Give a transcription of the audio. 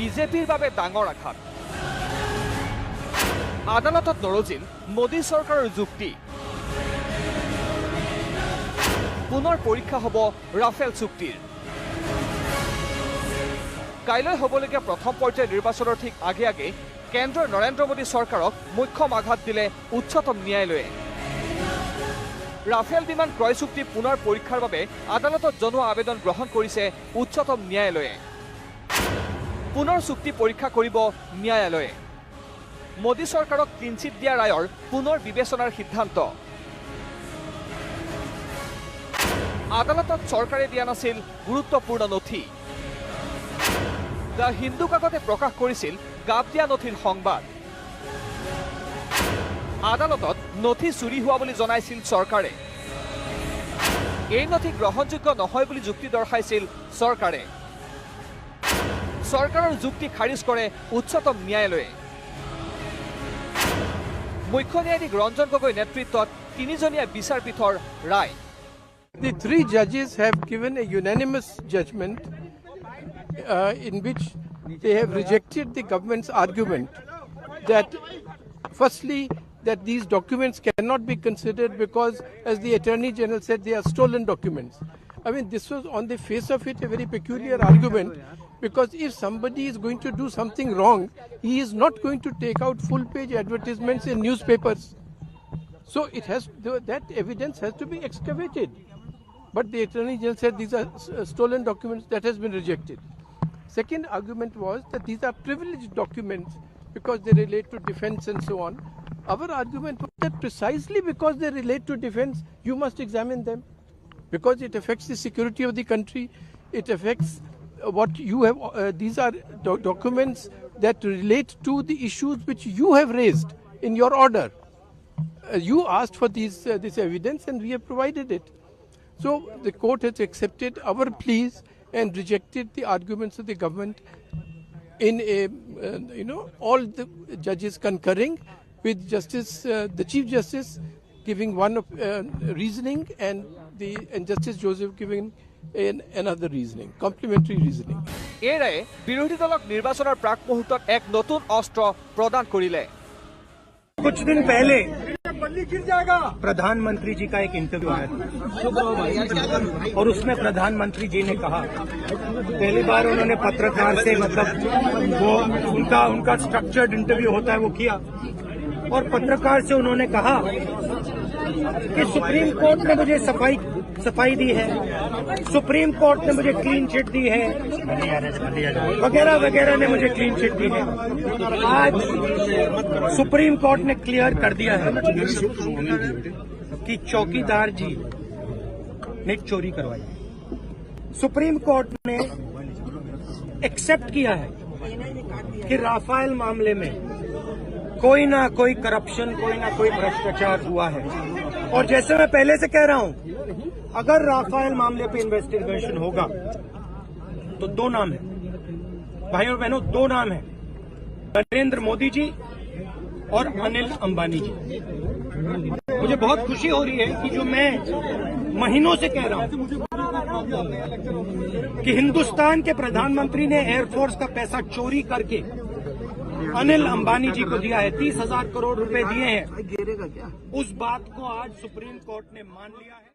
বিজেপিৰ বাবে ডাঙৰ আঘাত। আদালতত নৰজিল মোদী চৰকাৰৰ যুক্তি। পুনৰ পৰীক্ষা হ'ব ৰাফেল চুক্তিৰ। কাইলৈ হ'বলগীয়া প্ৰথম পৰ্যায়ৰ নিৰ্বাচনৰ ঠিক আগে আগে কেন্দ্ৰৰ নৰেন্দ্ৰ মোদী চৰকাৰক মুখ্যম আঘাত দিলে উচ্চতম ন্যায়ালয়ে। ৰাফেল বিমান ক্ৰয় চুক্তি পুনৰ পৰীক্ষাৰ বাবে আদালতত জনোৱা আবেদন গ্ৰহণ কৰিছে উচ্চতম ন্যায়ালয়ে। পুনৰ চুক্তি পৰীক্ষা কৰিব ন্যায়ালয়ে। মোদী চৰকাৰক ক্লিনচিট দিয়া ৰায়ৰ পুনৰ বিবেচনাৰ সিদ্ধান্ত। আদালতত চৰকাৰে দিয়া নাছিল গুৰুত্বপূৰ্ণ নথি। দ্য হিন্দু কাকতে প্ৰকাশ কৰিছিল গাপ দিয়া নথিৰ সংবাদ। আদালতত নথি চুৰি হোৱা বুলি জনাইছিল চৰকাৰে। এই নথি গ্ৰহণযোগ্য নহয় বুলি যুক্তি দৰ্শাইছিল চৰকাৰে। চৰকাৰৰ যুক্তি খাৰিজ কৰে উচ্চতম ন্যায়ালয়ে। মুখ্য ন্যায়াধীশ ৰঞ্জন গগৈ নেতৃত্বত তিনিজনীয়া বিচাৰপীঠৰ ৰায়। The three judges have given a unanimous judgment in which they have rejected the government's argument that, firstly, that these documents cannot be considered because, as the Attorney General said, they are stolen documents. I mean, this was on the face of it a very peculiar argument, because if somebody is going to do something wrong, he is not going to take out full-page advertisements in newspapers. So it has that evidence has to be excavated. But the Attorney General said these are stolen documents. That has been rejected. Second argument was that these are privileged documents because they relate to defense and so on. Our argument was that precisely because they relate to defense, you must examine them, because it affects the security of the country. It affects what you have. These are documents that relate to the issues which you have raised in your order. You asked for this evidence and we have provided it. So the court has accepted our pleas and rejected the arguments of the government in a, all the judges concurring with the Chief Justice giving one reasoning and Justice Joseph giving another reasoning, complementary reasoning. এই ৰায়ে বিৰোধী দলক নিৰ্বাচনৰ প্ৰাক মুহূৰ্তত এক নতুন অস্ত্ৰ প্ৰদান কৰিলে। कुछ दिन पहले प्रधानमंत्री जी का एक इंटरव्यू आया था और उसमें प्रधानमंत्री जी ने कहा, पहली बार उन्होंने पत्रकार से मतलब वो उनका स्ट्रक्चर्ड इंटरव्यू होता है वो किया, और पत्रकार से उन्होंने कहा कि सुप्रीम कोर्ट ने मुझे सफाई दी है, सुप्रीम कोर्ट ने मुझे क्लीन चिट दी है, वगैरह वगैरह ने मुझे क्लीन चिट दी है। आज सुप्रीम कोर्ट ने क्लियर कर दिया है कि चौकीदार जी ने चोरी करवाई। सुप्रीम कोर्ट ने एक्सेप्ट किया है कि राफेल मामले में कोई ना कोई करप्शन, कोई ना कोई भ्रष्टाचार हुआ है। और जैसे मैं पहले से कह रहा हूं, अगर राफेल मामले पे इन्वेस्टिगेशन होगा तो दो नाम है भाइयों बहनों, दो नाम है, नरेंद्र मोदी जी और अनिल अंबानी जी। मुझे बहुत खुशी हो रही है कि जो मैं महीनों से कह रहा हूं कि हिंदुस्तान के प्रधानमंत्री ने एयरफोर्स का पैसा चोरी करके अनिल अंबानी जी को दिया है, 30,000 करोड़ रुपए दिए हैं, उस बात को आज सुप्रीम कोर्ट ने मान लिया है।